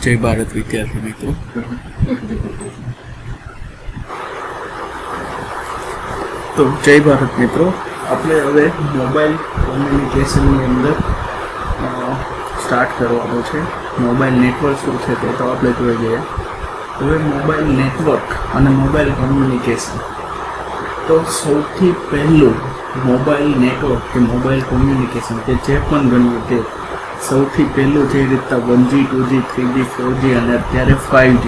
जय भारत विद्यार्थी मित्रों। तो जय भारत मित्रों, આપણે હવે મોબાઈલ કોમ્યુનિકેશનની અંદર સ્ટાર્ટ કરવાનું છે। મોબાઈલ નેટવર્ક શું છે તે તો આપણે જોઈ ગયા। હવે મોબાઈલ નેટવર્ક અને મોબાઈલ કોમ્યુનિકેશન, તો સૌથી પહેલું મોબાઈલ નેટવર્ક કે મોબાઈલ કોમ્યુનિકેશન કે જે પણ ગણવું તે સૌથી પહેલું જે રીતના 1G 2G 3G 4G અને અત્યારે 5G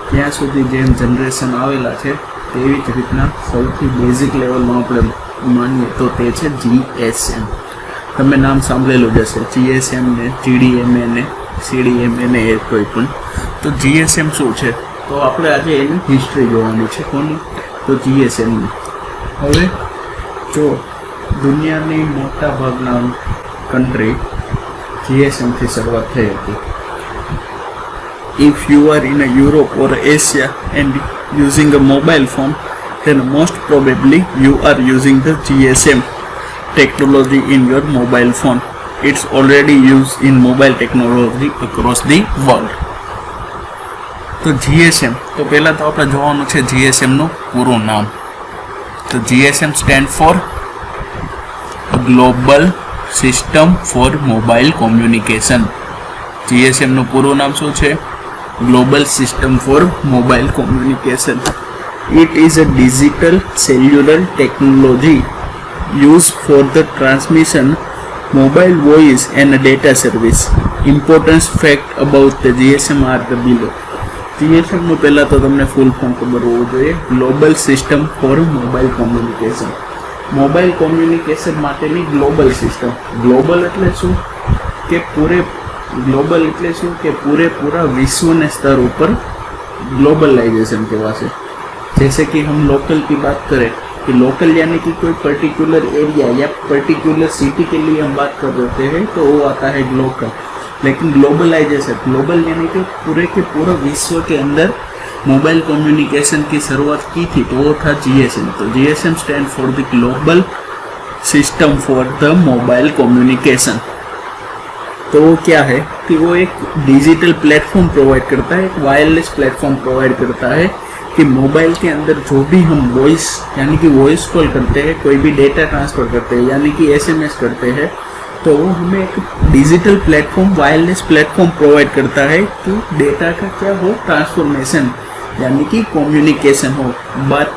ત્યાં સુધી જેમ જનરેશન આવેલા છે તેવી જ રીતના સૌથી બેઝિક લેવલમાં આપણે માનીએ તો તે છે GSM। તમે નામ સાંભળેલું જ હશે, GSM ને GDMA ને CDMA ને એ કોઈ પણ। તો GSM શું છે તો આપણે આજે એની હિસ્ટ્રી જોવાની છે। કોની? તો GSMની। હવે જો દુનિયાની મોટા ભાગના કન્ટ્રી GSM થી શરૂઆત થઈ હતી। If you are in a Europe or Asia and using a mobile phone, then most probably you are using the GSM technology in your mobile phone. It's already used in mobile technology across the world. तो GSM तो पहला तो આપણે જોવાનું છે GSM નું પૂરું નામ। તો GSM stand for Global System for Mobile Communication। GSM નું પૂરું નામ શું છે? Global System for Mobile Communication. It is a digital cellular technology used for the transmission mobile voice and data service. Important fact about the GSM are the below. GSM નું પહેલા તો તમને full form ખબર હોવું જોઈએ, global system for mobile communication. Mobile communication માટેની global system. Global એટલે શું કે ग्लोबल એટલે શું કે પૂરેપૂરા વિશ્વને સ્તર ઉપર ग्लोबलाइजेशन કહેવાશે। जैसे कि हम लोकल की बात करें कि लोकल यानी कि कोई पर्टिकुलर एरिया या पर्टिकुलर सिटी के लिए हम बात कर रहे हैं तो वो आता है ग्लोकल। लेकिन ग्लोबलाइजेशन, ग्लोबल यानी कि पूरे के पूरा विश्व के अंदर मोबाइल कम्युनिकेशन की शुरुआत की थी तो वो था GSM। तो GSM stand for the global system for the mobile communication. तो वो क्या है कि वो एक डिजिटल प्लेटफॉर्म प्रोवाइड करता है, एक वायरलेस प्लेटफॉर्म प्रोवाइड करता है कि मोबाइल के अंदर जो भी हम वॉइस यानी कि वॉइस कॉल करते हैं, कोई भी डेटा ट्रांसफ़र करते हैं यानी कि SMS करते हैं, तो वो हमें एक digital platform, wireless platform provide करता है कि डेटा का क्या हो, ट्रांसफॉर्मेशन यानी कि कम्युनिकेशन हो। बात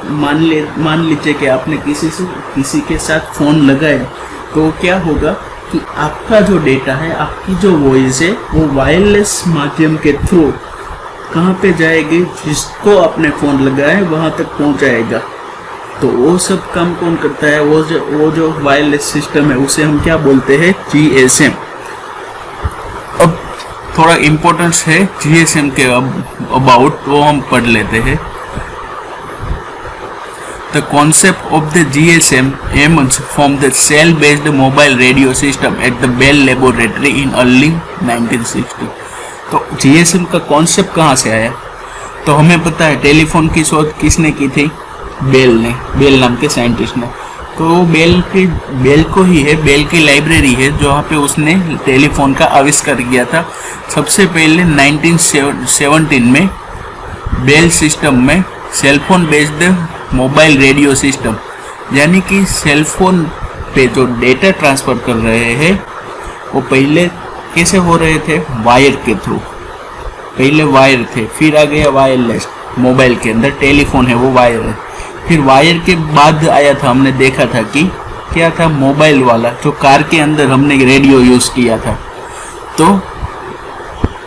मान लीजिए कि आपने किसी के साथ फ़ोन लगाए तो क्या होगा कि आपका जो डेटा है, आपकी जो वॉइस है वो वायरलेस माध्यम के थ्रू कहाँ पे जाएगी, जिसको आपने फ़ोन लगाया है वहाँ तक पहुँचाएगा। तो वो सब काम कौन करता है? वो जो वायरलेस सिस्टम है उसे हम क्या बोलते हैं? GSM। अब थोड़ा इम्पोर्टेंस है GSM के अबाउट, वो हम पढ़ लेते हैं। The concept of the GSM emerged from the cell-based mobile radio system at the Bell Laboratory in early 1960। तो GSM का कॉन्सेप्ट कहाँ से आया? तो हमें पता है टेलीफोन की शोध किसने की थी? बेल ने, बेल नाम के साइंटिस्ट ने। तो बेल को ही है, बेल की लाइब्रेरी है जहाँ पे उसने टेलीफोन का आविष्कार किया था। सबसे पहले 1917 में बेल सिस्टम में cellphone based mobile radio system, यानी कि सेलफोन पे जो डेटा ट्रांसफ़र कर रहे हैं वो पहले कैसे हो रहे थे? वायर के थ्रू। पहले वायर थे, फिर आ गया वायरलेस। मोबाइल के अंदर टेलीफोन है वो वायर है। फिर वायर के बाद आया था, हमने देखा था कि क्या था, मोबाइल वाला जो कार के अंदर हमने रेडियो यूज़ किया था। तो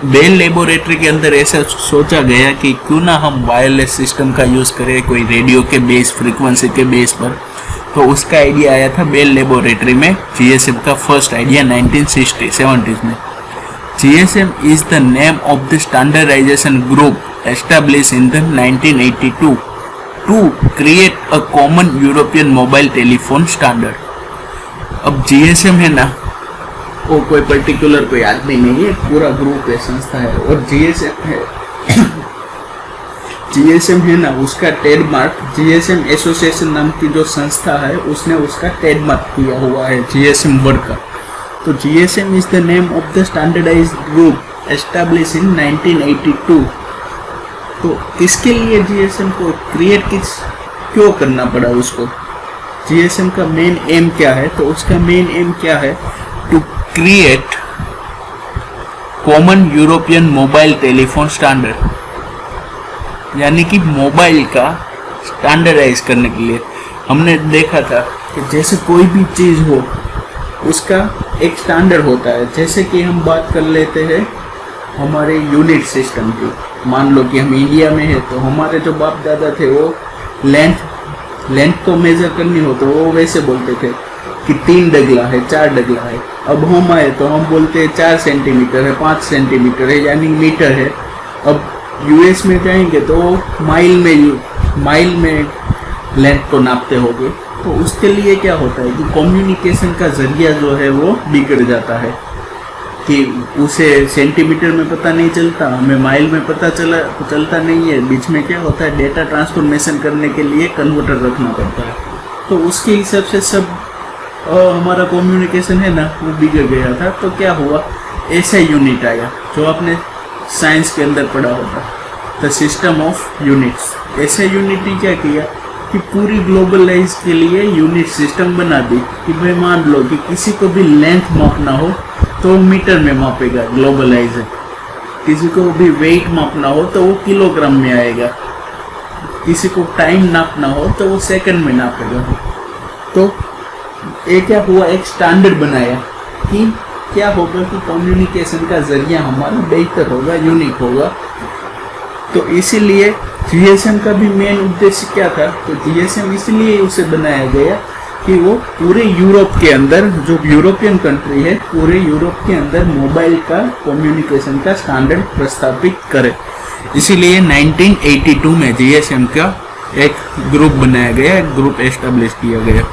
बेल लेबोरेटरी के अंदर ऐसा सोचा गया कि क्यों ना हम वायरलेस सिस्टम का यूज़ करें कोई रेडियो के बेस, फ्रीक्वेंसी के बेस पर। तो उसका आइडिया आया था बेल लेबोरेटरी में। GSM का फर्स्ट आइडिया 1970s में। GSM is the name of the standardization group established in the 1982 to create a common European mobile telephone standard। अब GSM है ना, वो कोई पर्टिकुलर कोई आदमी नहीं है, पूरा ग्रुप है, संस्था है। और GSM है ना, उसका ट्रेडमार्क GSM एसोसिएशन नाम की जो संस्था है उसने उसका ट्रेडमार्क किया हुआ है GSM वर्ड का। तो GSM is the name of the standardized group establish in 1982। तो इसके लिए जीएसएम को क्रिएट क्यों करना पड़ा उसको? जीएसएम का मेन एम क्या है? तो उसका मेन एम क्या है? To create common European mobile telephone standard, यानी कि मोबाइल का स्टैंडर्डाइज करने के लिए। हमने देखा था कि जैसे कोई भी चीज़ हो उसका एक स्टैंडर्ड होता है। जैसे कि हम बात कर लेते हैं हमारे यूनिट सिस्टम की। मान लो कि हम इंडिया में है तो हमारे जो बाप दादा थे वो लेंथ को मेजर करनी हो तो वो वैसे बोलते थे कि 3 डगला है, 4 डगला है। अब हम आए तो हम बोलते हैं 4 सेंटीमीटर है, 5 सेंटीमीटर है, यानी मीटर है। अब यूएस में जाएंगे तो माइल में लेंथ को नापते होंगे। तो उसके लिए क्या होता है कि कम्युनिकेशन का जरिया जो है वो बिगड़ जाता है, कि उसे सेंटीमीटर में पता नहीं चलता, हमें माइल में पता चलता नहीं है। बीच में क्या होता है, डेटा ट्रांसफॉर्मेशन करने के लिए कन्वर्टर रखना पड़ता है। तो उसके हिसाब से सब हमारा कम्युनिकेशन है ना वो बिगड़ गया था। तो क्या हुआ, ऐसा यूनिट आया जो आपने साइंस के अंदर पढ़ा होगा, द सिस्टम ऑफ यूनिट्स। ऐसे यूनिट ने क्या किया कि पूरी ग्लोबलाइज के लिए यूनिट सिस्टम बना दी कि भाई मान लो कि किसी को भी लेंथ मापना हो तो मीटर में मापेगा, ग्लोबलाइज है। किसी को भी वेट मापना हो तो वो किलोग्राम में आएगा, किसी को टाइम नापना हो तो वो सेकंड में नापेगा। तो ये क्या हुआ, एक स्टैंडर्ड बनाया कि क्या होगा कि कम्युनिकेशन का जरिया हमारा बेहतर होगा, यूनिक होगा। तो इसीलिए जीएसएम का भी मेन उद्देश्य क्या था, तो जीएसएम इसलिए उसे बनाया गया कि वो पूरे यूरोप के अंदर, जो यूरोपियन कंट्री है, पूरे यूरोप के अंदर मोबाइल का कम्युनिकेशन का स्टैंडर्ड प्रस्तावित करे। इसीलिए 1982 में जीएसएम का एक ग्रुप बनाया गया, एक ग्रुप एस्टेब्लिश किया गया।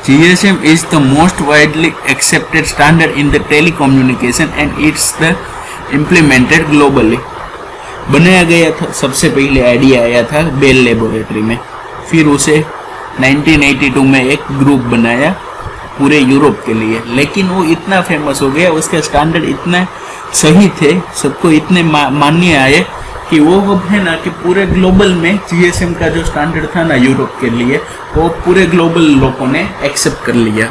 GSM is the most widely accepted standard in the telecommunication and it's the implemented globally। बनाया गया था, सबसे पहले आइडिया आया था बेल लेबोरेटरी में, फिर उसे 1982 में एक ग्रुप बनाया पूरे यूरोप के लिए। लेकिन वो इतना फेमस हो गया, उसके स्टैंडर्ड इतने सही थे, सबको इतने मान्य आए कि वो अब है ना कि पूरे ग्लोबल में जीएसएम का जो स्टैंडर्ड था ना यूरोप के लिए, वो पूरे ग्लोबल लोगों ने एक्सेप्ट कर लिया।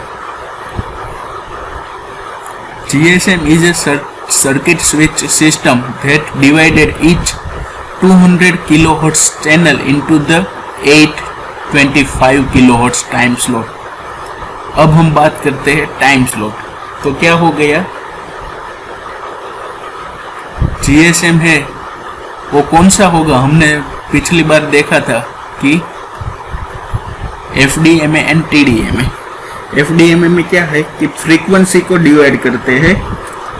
GSM is a circuit switch system that divided each 200 kilohertz channel into the 825 kilohertz time slot। अब हम बात करते हैं टाइम स्लॉट। तो क्या हो गया, GSM है वो कौन सा होगा, हमने पिछली बार देखा था कि FDMA एंड TDMA। FDMA में क्या है कि फ्रीक्वेंसी को डिवाइड करते हैं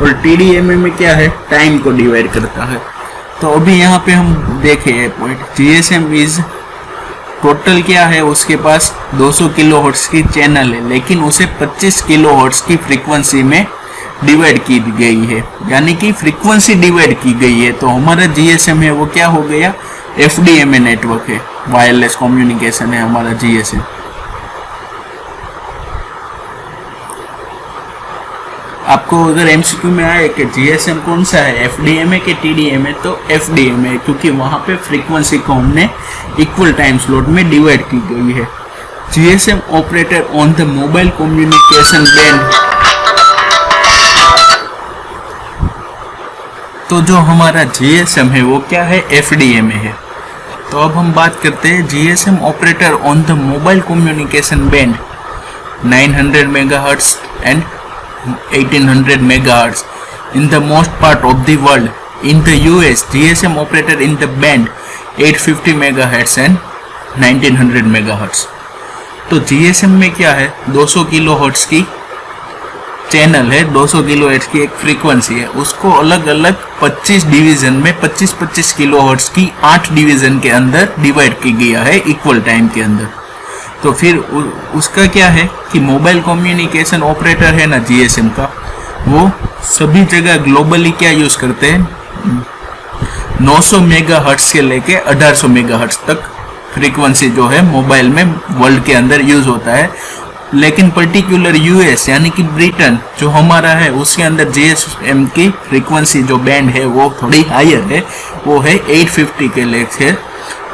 और TDMA में क्या है, टाइम को डिवाइड करता है। तो अभी यहाँ पे हम देखें पॉइंट, GSM इज टोटल क्या है, उसके पास 200 किलोहर्ट्ज की चैनल है, लेकिन उसे 25 किलोहर्ट्ज की फ्रीक्वेंसी में डिवाइड की गई है, यानी कि फ्रीक्वेंसी डिवाइड की गई है। तो हमारा जीएसएम है वो क्या हो गया, एफडीएमए नेटवर्क है, वायरलेस कम्युनिकेशन है हमारा जीएसएम। आपको अगर एमसीक्यू में आए कि जीएसएम कौन सा है, एफडीएमए के टीडीएमए, तो एफडीएमए, क्योंकि वहां पे फ्रीक्वेंसी को हमने इक्वल टाइम स्लॉट में डिवाइड की गई है। GSM operator on the mobile communication band. तो जो हमारा जीएसएम है वो क्या है, एफडीएमए है। तो अब हम बात करते हैं GSM operator on the mobile communication band 900 megahertz and 1800 megahertz in the most part of the world. In the US, GSM operator in the band 850 megahertz and 1900 megahertz. तो GSM में क्या है, 200 किलोहर्ट्ज की चैनल है, 200 kilohertz की एक frequency है, उसको अलग अलग 25 डिवीजन में 25-25 किलोहर्ट्ज की 8 डिवीजन के अंदर डिवाइड की गया है इक्वल टाइम के अंदर। तो फिर उसका क्या है कि मोबाइल कम्युनिकेशन ऑपरेटर है ना जीएसएम का, वो सभी जगह ग्लोबली क्या यूज करते हैं, 900 मेगाहर्ट्ज से लेके 1800 मेगाहर्ट्ज तक फ्रीक्वेंसी जो है मोबाइल में वर्ल्ड के अंदर यूज होता है। लेकिन पर्टिकुलर यूएस यानी कि ब्रिटेन जो हमारा है उसके अंदर जीएसएम की फ्रीक्वेंसी जो बैंड है वो थोड़ी हायर है, वो है 850 के लेके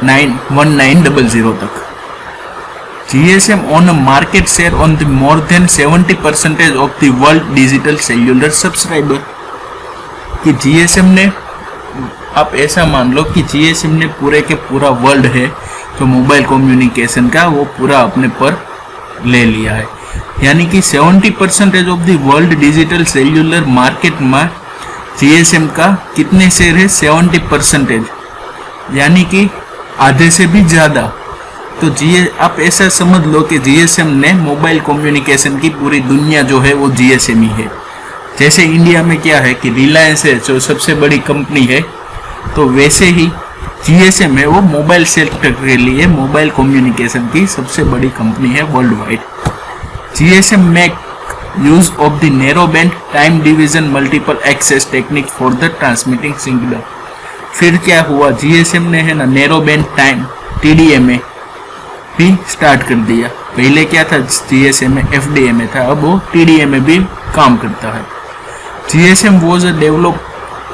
1900 तक। GSM own a market share on the more than 70% of the world digital cellular subscriber। कि GSM ने, आप ऐसा मान लो कि GSM ने पूरे के पूरा वर्ल्ड है जो मोबाइल कम्युनिकेशन का वो पूरा अपने पर ले लिया है, यानी कि 70% of the world digital cellular market में GSM का कितने शेयर है? 70%, यानी कि आधे से भी ज़्यादा। तो आप ऐसा समझ लो कि GSM ने मोबाइल कम्युनिकेशन की पूरी दुनिया जो है वो GSM ही है। जैसे इंडिया में क्या है कि रिलायंस है जो सबसे बड़ी कंपनी है, तो वैसे ही GSM है वो मोबाइल सेक्टर के लिए मोबाइल कम्युनिकेशन की सबसे बड़ी कंपनी है world wide. GSM make use of the narrow band time division multiple access technique for the transmitting signal. फिर क्या हुआ, GSM ने है ना नैरो बैंड टाइम TDMA भी स्टार्ट कर दिया। पहले क्या था, GSM FDMA था, अब वो TDMA भी काम करता है। GSM was developed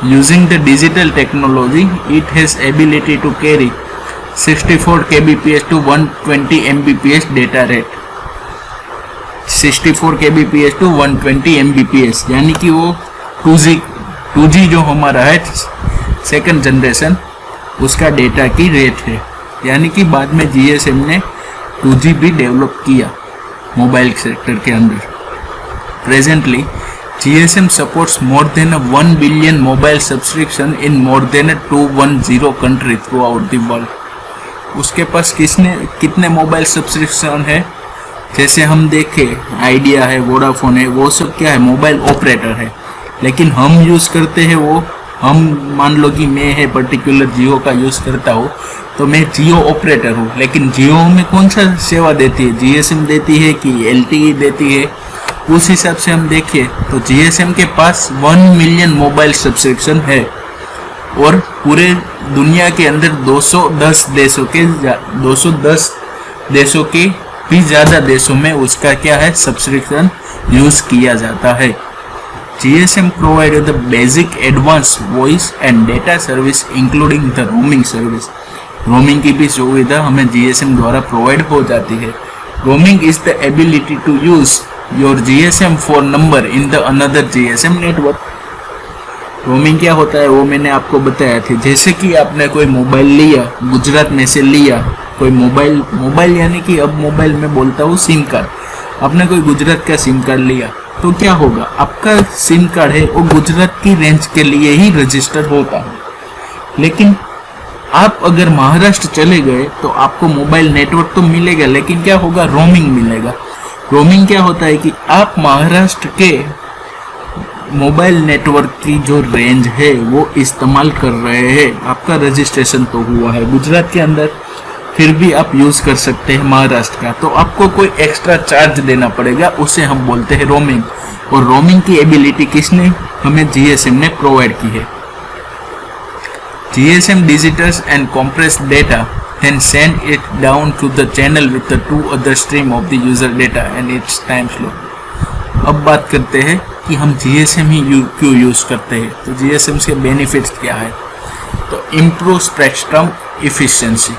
using the digital technology. It has ability to carry 64 kbps to 120 mbps data rate। 64 kbps to 120 mbps यानी कि वो 2G जो हमारा है सेकंड जनरेशन उसका डेटा की रेट है, यानी कि बाद में GSM ने 2G भी डेवलप किया मोबाइल सेक्टर के अंदर। Presently GSM supports more than 1 billion mobile subscription in more than 210 country throughout the world। उसके पास कितने मोबाइल सब्सक्रिप्शन है? जैसे हम देखें आइडिया है, वोडाफोन है, वो सब क्या है, मोबाइल ऑपरेटर है, लेकिन हम यूज़ करते हैं वो, हम मान लो कि मैं है पर्टिकुलर जियो का यूज़ करता हूँ, तो मैं जियो ऑपरेटर हूँ, लेकिन जियो में कौन सा सेवा देती है, GSM देती है कि LTE देती है? उस हिसाब से हम देखें तो GSM के पास 1 मिलियन मोबाइल सब्सक्रिप्शन है और पूरे दुनिया के अंदर 210 देशों के भी ज़्यादा देशों में उसका क्या है, सब्सक्रिप्शन यूज़ किया जाता है। GSM provide the basic advanced voice and data service including the roaming service। Roaming की भी सुविधा हमें GSM द्वारा प्रोवाइड हो जाती है। Roaming is the ability to use your GSM phone number in the another GSM network. Roaming क्या होता है वो मैंने आपको बताया था। जैसे कि आपने कोई मोबाइल लिया, गुजरात में से लिया कोई मोबाइल यानी कि अब मोबाइल में बोलता हूँ सिम कार्ड। आपने कोई गुजरात का सिम कार्ड लिया तो क्या होगा, आपका सिम कार्ड है वो गुजरात की रेंज के लिए ही रजिस्टर होता है। लेकिन आप अगर महाराष्ट्र चले गए तो आपको मोबाइल नेटवर्क तो मिलेगा, लेकिन क्या होगा, रोमिंग मिलेगा। रोमिंग क्या होता है कि आप महाराष्ट्र के मोबाइल नेटवर्क की जो रेंज है वो इस्तेमाल कर रहे हैं, आपका रजिस्ट्रेशन तो हुआ है गुजरात के अंदर, फिर भी आप यूज़ कर सकते हैं महाराष्ट्र का, तो आपको कोई एक्स्ट्रा चार्ज देना पड़ेगा, उसे हम बोलते हैं रोमिंग। और रोमिंग की एबिलिटी किसने हमें, GSM ने प्रोवाइड की है। GSM digitizes and compress data then send it down to the channel with the two other stream of the user data and its time slot। अब बात करते हैं कि हम GSM ही क्यों यूज़ करते हैं, तो GSM के बेनिफिट्स क्या है। तो इम्प्रूव स्पेक्ट्रम इफिशिएंसी,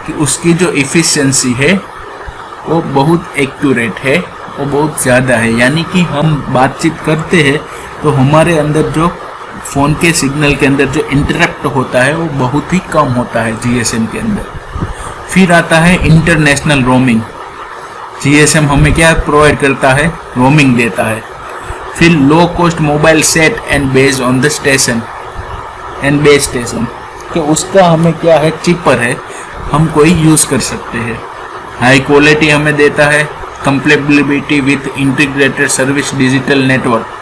कि उसकी जो इफिशिएंसी है वो बहुत एक्यूरेट है, वो बहुत ज़्यादा है, यानी कि हम बातचीत करते हैं तो हमारे अंदर जो फ़ोन के सिग्नल के अंदर जो इंटरप्ट होता है वो बहुत ही कम होता है GSM के अंदर। फिर आता है इंटरनेशनल रोमिंग। GSM हमें क्या प्रोवाइड करता है, रोमिंग देता है। फिर low cost mobile set and based on the station and base station, कि उसका हमें क्या है, चीपर है, हम कोई यूज़ कर सकते हैं। हाई क्वालिटी हमें देता है, compatibility with integrated service digital network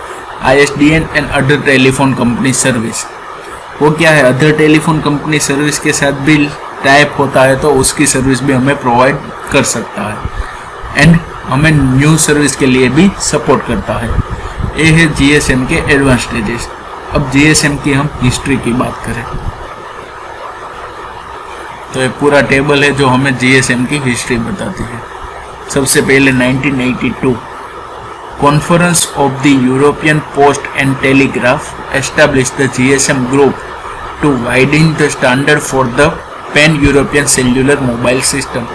ISDN and other telephone company service. वो क्या है, अदर टेलीफोन कंपनी सर्विस के साथ भी टाइप होता है तो उसकी सर्विस भी हमें प्रोवाइड कर सकता है एंड हमें न्यू सर्विस के लिए भी सपोर्ट करता है। ये है GSM के एडवांटेजेस। अब GSM की हम हिस्ट्री की बात करें तो ये पूरा टेबल है जो हमें GSM की हिस्ट्री बताती है। सबसे पहले 1982 conference of the European post and telegraph establish the GSM group to widen the standard for the pan European cellular mobile system.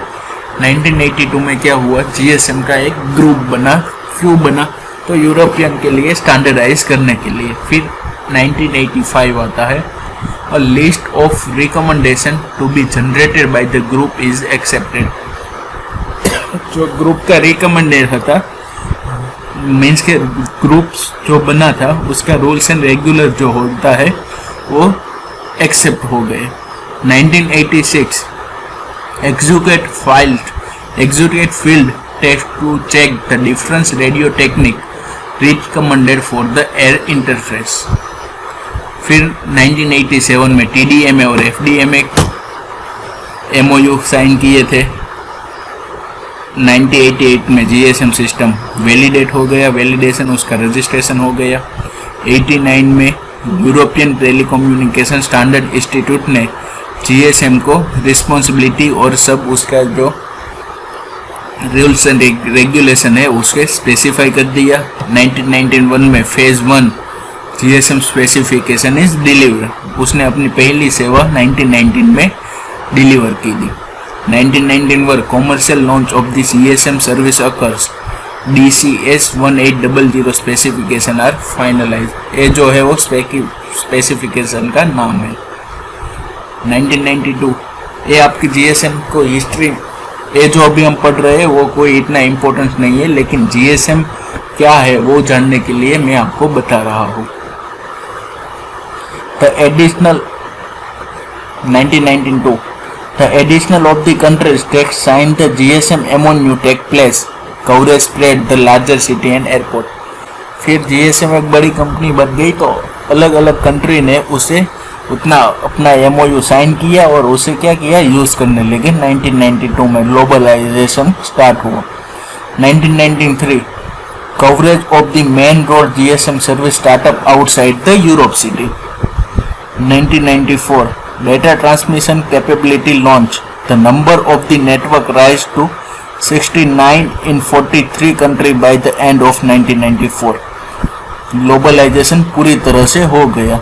1982 में क्या हुआ, जीएसएम का एक ग्रुप बना, क्यों बना, तो यूरोपियन के लिए स्टैंडर्डाइज करने के लिए। फिर 1985 आता है, a list of recommendation to be generated by the group is accepted. जो ग्रुप का रिकमेंडेशन था, मीन्स के ग्रुप्स जो बना था उसका रूल्स एंड रेगुलर जो होता है वो एक्सेप्ट हो गए। 1986 execute field test to check the different radio technique recommended for the air interface। फिर 1987 में TDMA और FDMA MOU साइन किए थे। 1988 में GSM सिस्टम वैलिडेट हो गया, वैलिडेशन उसका रजिस्ट्रेशन हो गया। 89 में यूरोपियन टेलीकम्युनिकेशन स्टैंडर्ड इंस्टीट्यूट ने GSM को रिस्पॉन्सिबिलिटी और सब उसका जो रूल्स एंड रेगुलेशन है उसके स्पेसिफाई कर दिया। 1991 में phase 1 GSM specification is deliver, उसने अपनी पहली सेवा 1919 में डिलीवर की थी। 1991 commercial launch of the GSM service occurs, DCS 1800 specification are finalize. ये जो है वो स्पेसिफिकेशन का नाम है। 1992 ये आपकी GSM को हिस्ट्री, ये जो अभी हम पढ़ रहे हैं वो कोई इतना इम्पोर्टेंस नहीं है, लेकिन GSM क्या है वो जानने के लिए मैं आपको बता रहा हूँ। The additional 1992 the additional of the countries that signed the GSM MOU take place, coverage spread the larger city and airport। फिर GSM एक बड़ी कंपनी बन गई तो अलग अलग कंट्री ने उसे उतना अपना MOU साइन किया और उसे क्या किया, यूज करने लगे। 1992 में ग्लोबलाइजेशन स्टार्ट हुआ। 1993 coverage of the main road GSM service startup outside the Europe city. 1994 data transmission capability launch, the number of the network rise to 69 in 43 country by the end of 1994। Globalisation पूरी तरह से हो गया।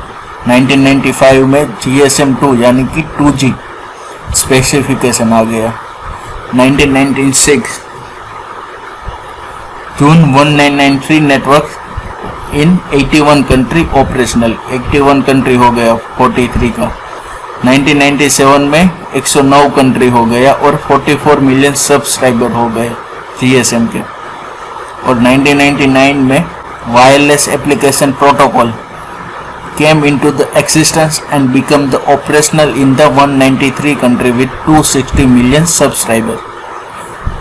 1995 में GSM 2 यानी कि 2G specification आ गया। 1996 जून 1993 network इन 81 country operational, 81 country हो गया 43 का। 1997 में 109 कंट्री हो गया और 44 मिलियन सब्सक्राइबर हो गए GSM के। और 1999 में wireless application protocol came into the existence and become the operational in the 193 country with 260 million subscriber।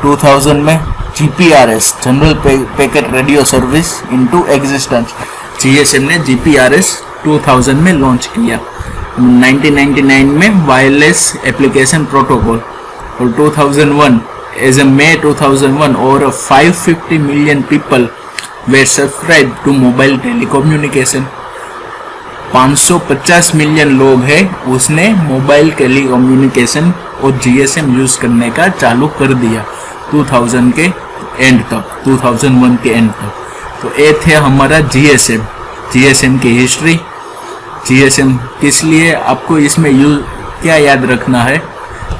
2000 में GPRS general packet radio service into existence, GSM ने GPRS 2000 में लॉन्च किया। 1999 में वायरलेस एप्लीकेशन प्रोटोकॉल और 2001 as a May 2001 और 550 million people were subscribed to mobile telecommunication। 550 million लोग हैं उसने मोबाइल टेलीकम्युनिकेशन और GSM यूज करने का चालू कर दिया 2000 के एंड तक, 2001 के एंड तक। तो ये थे हमारा GSM की हिस्ट्री। GSM किस लिए, आपको इसमें क्या याद रखना है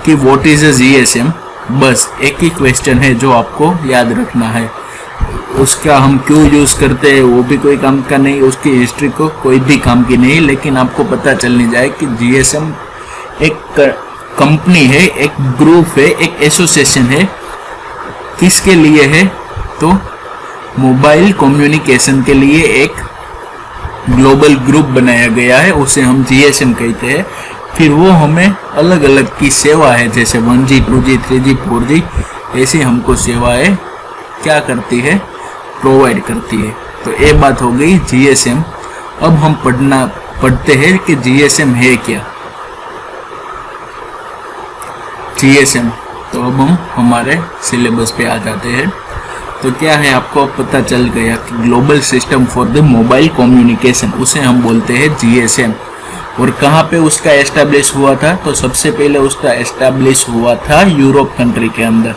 कि व्हाट इज अ GSM, बस एक ही क्वेश्चन है जो आपको याद रखना है। उसका हम क्यों यूज़ करते हैं वो भी कोई काम का नहीं, उसकी हिस्ट्री को कोई भी काम की नहीं, लेकिन आपको पता चलनी जाए कि GSM एक कंपनी है, एक ग्रुप है, एक एसोसिएशन है। किसके लिए है, तो मोबाइल कम्युनिकेशन के लिए एक ग्लोबल ग्रुप बनाया गया है, उसे हम GSM कहते हैं। फिर वो हमें अलग अलग की सेवा है, जैसे 1G 2G 3G 4G ऐसी हमको सेवाएं क्या करती है, प्रोवाइड करती है। तो ये बात हो गई GSM। अब हम पढ़ते हैं कि GSM है क्या। GSM, तो अब हम हमारे सिलेबस पे आ जाते हैं। तो क्या है, आपको पता चल गया कि global system for the mobile communication, उसे हम बोलते हैं GSM। और कहाँ पे उसका एस्टैब्लिश हुआ था, तो सबसे पहले उसका एस्टैब्लिश हुआ था यूरोप कंट्री के अंदर।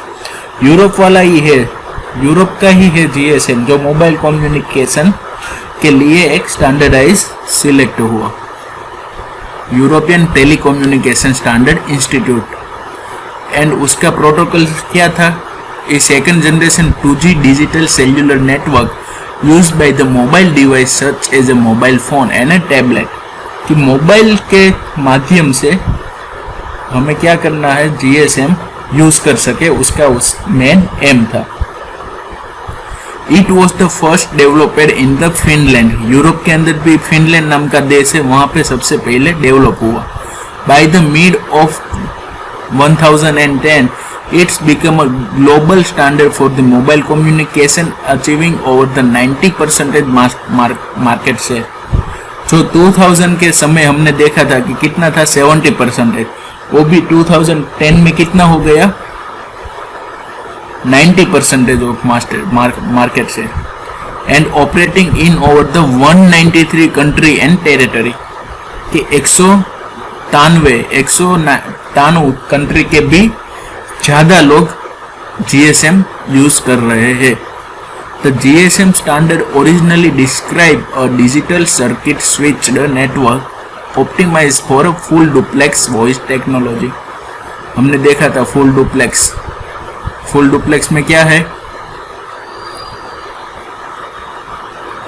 यूरोप वाला ही है, यूरोप का ही है जीएसएम, जो मोबाइल कम्युनिकेशन के लिए एक स्टैंडर्डाइज सिलेक्ट हुआ, European telecommunication standard institute. And उसका प्रोटोकॉल क्या था? A second generation 2G digital cellular network used by the mobile device such as a mobile phone and a tablet, कि mobile के माध्यम से हमें क्या करना है, जीएसएम यूज कर सके, उसका उस मेन एम था। It was the first developed in the Finland, Europe के अंदर भी फिनलैंड नाम का देश है, वहां पे सबसे पहले डेवलप हुआ। By the mid of 1010 it's become a global standard for the mobile communication, achieving over the 90% market share। जो 2000 के समय हमने देखा था कि कितना था, 70%, वो भी 2010 में कितना हो गया, 90% ऑफ मार्केट से। And operating in over the 193 country and territory, कि 193 कंट्री के भी ज्यादा लोग जीएसएम यूज कर रहे हैं। The GSM standard originally describe a digital circuit switched network optimize for full duplex voice technology. हमने देखा था फुल डुप्लेक्स, फुल डुप्लेक्स में क्या है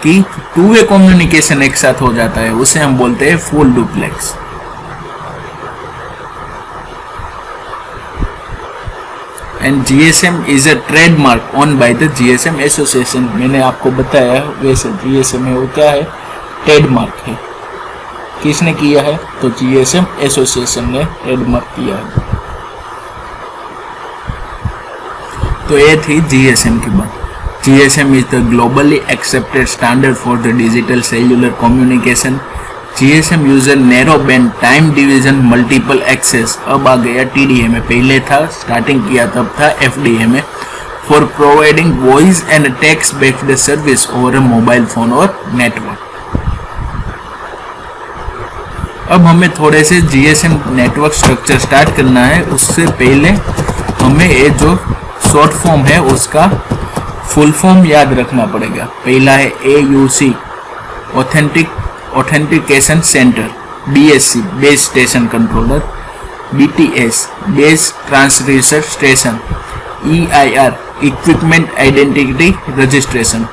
कि टू वे कम्युनिकेशन एक साथ हो जाता है, उसे हम बोलते हैं full duplex. And GSM is a trademark own by the GSM association. मैंने आपको बताया वैसे जीएसएम है वो क्या है, ट्रेडमार्क है। किसने किया है? तो जीएसएम एसोसिएशन ने ट्रेडमार्क किया है। तो ये थी जीएसएम की बात। GSM is the globally accepted standard for the digital cellular communication। GSM user narrow band time division multiple access। अब आ गया TDA में, पहले था स्टार्टिंग किया तब था FDA में, for providing voice and text based service over a mobile phone or network। अब हमें थोड़े से GSM नेटवर्क स्ट्रक्चर स्टार्ट करना है, उससे पहले हमें ये जो शॉर्ट फॉर्म है उसका फुल फॉर्म याद रखना पड़ेगा। पहला है AUC authentication centre, BSC base station controller, BTS base transducer station, EIR equipment identity registration,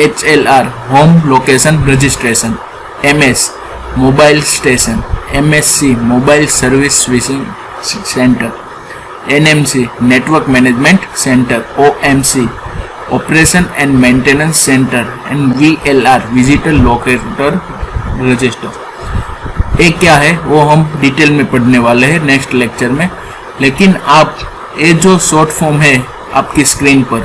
HLR home location registration, MS mobile station, MSC mobile service switching centre, NMC network management centre, OMC operation and maintenance centre, and VLR visitor locator register. एक क्या है वो हम detail में पढ़ने वाले हैं next lecture में, लेकिन आप ये जो शॉर्ट फॉर्म है आपकी स्क्रीन पर,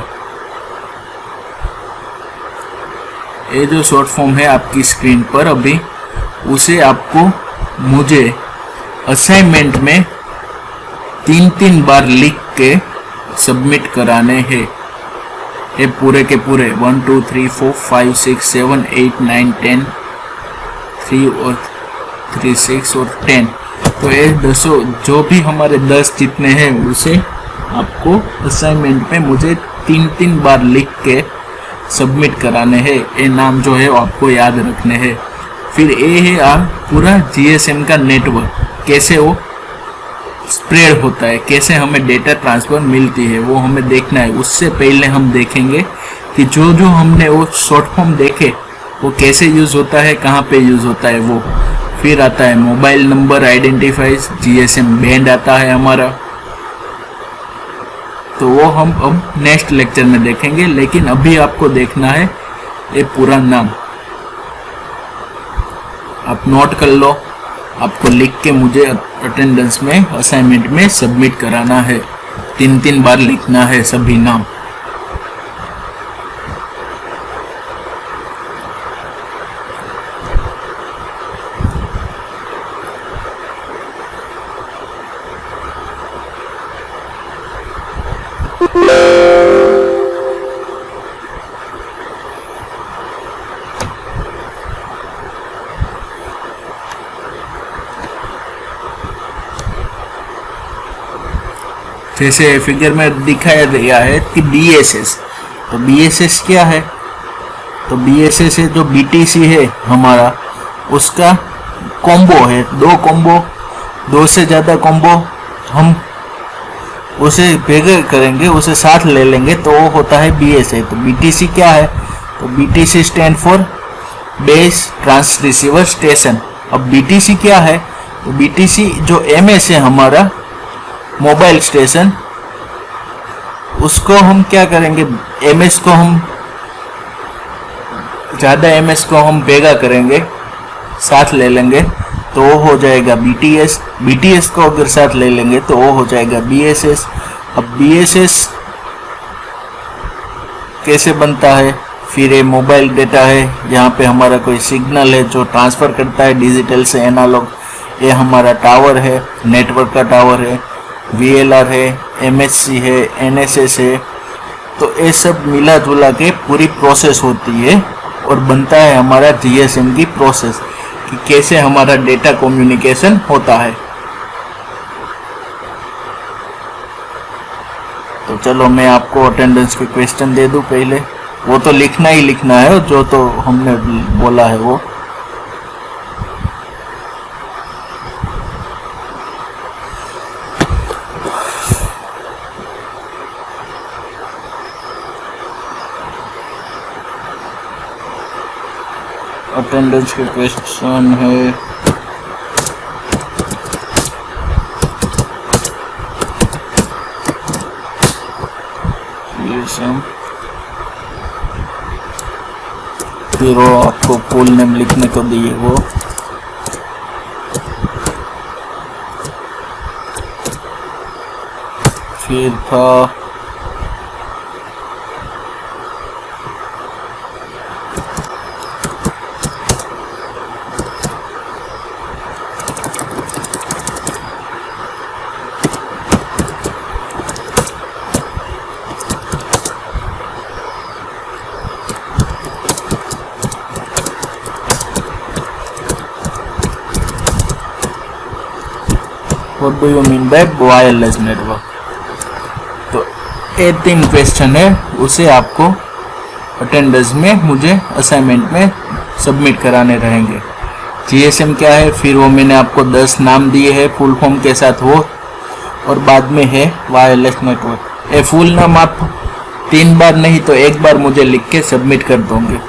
ये जो शॉर्ट फॉर्म है आपकी स्क्रीन पर अभी, उसे आपको मुझे असाइनमेंट में 3 बार लिख के सबमिट कराने हैं। ये पूरे के पूरे 1 2 3 4 5 6 7 8 9 10 3 और 3 6 और 10, तो ये 10 जो भी हमारे 10 जितने हैं उसे आपको असाइनमेंट में मुझे 3 बार लिख के सबमिट कराने हैं। ये नाम जो है वो आपको याद रखने हैं। फिर ये है पूरा GSM का नेटवर्क, कैसे वो स्प्रेड होता है, कैसे हमें डेटा ट्रांसफर मिलती है, वो हमें देखना है। उससे पहले हम देखेंगे कि जो जो हमने वो शॉर्ट फॉर्म देखे वो कैसे यूज होता है, कहाँ पे यूज होता है वो। फिर आता है mobile number identifies, GSM band आता है हमारा, तो वो हम अब नेक्स्ट लेक्चर में देखेंगे। लेकिन अभी आपको देखना है ये पूरा नाम, आप नोट कर लो, आपको लिख के मुझे अटेंडेंस में असाइनमेंट में सबमिट कराना है। 3 बार लिखना है सभी नाम। जैसे फिगर में दिखाया गया है कि BSS, तो BSS क्या है? तो BSS है जो BTC है हमारा, उसका कॉम्बो है, दो से ज़्यादा कॉम्बो हम उसे भेगा करेंगे, उसे साथ ले लेंगे तो वो होता है BSS। तो BTC क्या है? तो BTC stand for base transreceiver station. अब BTC क्या है? तो BTC जो MS है हमारा मोबाइल स्टेशन, उसको हम क्या करेंगे, MS को हम ज़्यादा MS को हम भेगा करेंगे, साथ ले लेंगे तो वो हो जाएगा BTS को अगर साथ ले लेंगे तो वो हो जाएगा BSS। अब BSS कैसे बनता है? फिर ये मोबाइल डेटा है, यहाँ पे हमारा कोई सिग्नल है जो ट्रांसफ़र करता है डिजिटल से एनालॉग। ये हमारा टावर है, नेटवर्क का टावर है, VLR है, MSC है, NSS है। तो ये सब मिला जुला के पूरी प्रोसेस होती है और बनता है हमारा GSM की प्रोसेस, कि कैसे हमारा डेटा कम्युनिकेशन होता है। तो चलो मैं आपको अटेंडेंस के क्वेश्चन दे दूं पहले, वो तो लिखना ही लिखना है, जो तो हमने बोला है वो। अटेंडेंस के क्वेश्चन है फिर वो आपको फुल नेम लिखने को दिए वो, फिर था what do you mean by wireless network. तो ये 3 क्वेश्चन है, उसे आपको अटेंडेंस में मुझे असाइनमेंट में सबमिट कराने रहेंगे। GSM क्या है, फिर वो मैंने आपको 10 नाम दिए हैं फुल फॉर्म के साथ वो, और बाद में है वायरलेस नेटवर्क। ये फुल नाम आप 3 बार नहीं तो 1 बार मुझे लिख के सबमिट कर दोगे।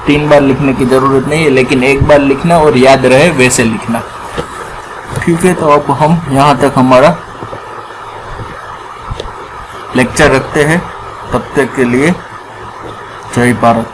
3 बार लिखने की ज़रूरत नहीं है, लेकिन 1 बार लिखना और याद रहे वैसे लिखना, ठीक है। तो अब हम यहाँ तक हमारा लेक्चर रखते हैं, तब तक के लिए जय भारत।